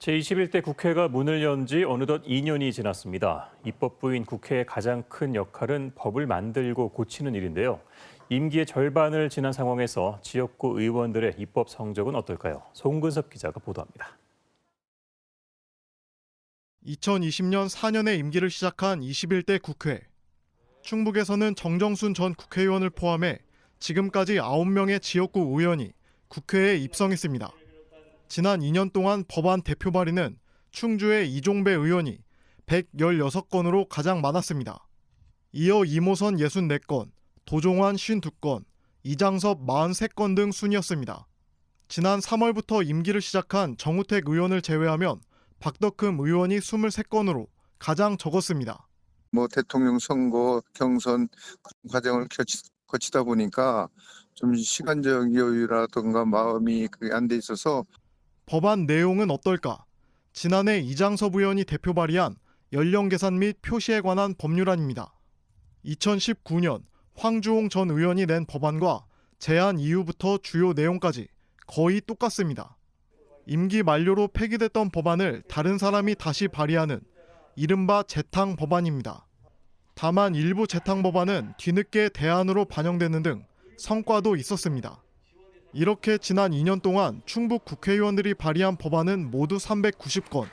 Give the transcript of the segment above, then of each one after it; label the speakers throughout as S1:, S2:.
S1: 제21대 국회가 문을 연 지 어느덧 2년이 지났습니다. 입법부인 국회의 가장 큰 역할은 법을 만들고 고치는 일인데요. 임기의 절반을 지난 상황에서 지역구 의원들의 입법 성적은 어떨까요? 송근섭 기자가 보도합니다.
S2: 2020년 4년의 임기를 시작한 21대 국회. 충북에서는 정정순 전 국회의원을 포함해 지금까지 9명의 지역구 의원이 국회에 입성했습니다. 지난 2년 동안 법안 대표 발의는 충주의 이종배 의원이 116건으로 가장 많았습니다. 이어 이모선 64건, 도종환 52건, 이장섭 43건 등 순이었습니다. 지난 3월부터 임기를 시작한 정우택 의원을 제외하면 박덕흠 의원이 23건으로 가장 적었습니다.
S3: 대통령 선거, 경선 과정을 거치다 보니까 좀 시간적 여유라든가 마음이 그게 안 돼 있어서.
S2: 법안 내용은 어떨까? 지난해 이장섭 의원이 대표 발의한 연령 계산 및 표시에 관한 법률안입니다. 2019년 황주홍 전 의원이 낸 법안과 제안 이후부터 주요 내용까지 거의 똑같습니다. 임기 만료로 폐기됐던 법안을 다른 사람이 다시 발의하는 이른바 재탕 법안입니다. 다만 일부 재탕 법안은 뒤늦게 대안으로 반영되는 등 성과도 있었습니다. 이렇게 지난 2년 동안 충북 국회의원들이 발의한 법안은 모두 390건.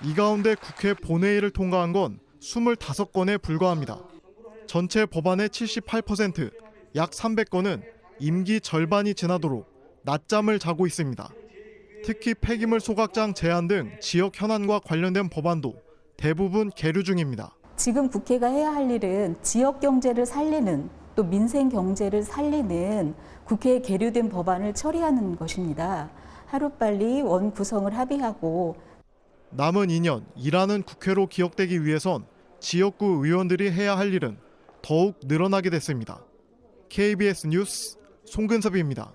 S2: 이 가운데 국회 본회의를 통과한 건 25건에 불과합니다. 전체 법안의 78%, 약 300건은 임기 절반이 지나도록 낮잠을 자고 있습니다. 특히 폐기물 소각장 제한 등 지역 현안과 관련된 법안도 대부분 계류 중입니다.
S4: 지금 국회가 해야 할 일은 지역 경제를 살리는, 또 민생 경제를 살리는 국회에 계류된 법안을 처리하는 것입니다. 하루빨리 원 구성을 합의하고
S2: 남은 2년 일하는 국회로 기억되기 위해선 지역구 의원들이 해야 할 일은 더욱 늘어나게 됐습니다. KBS 뉴스 송근섭입니다.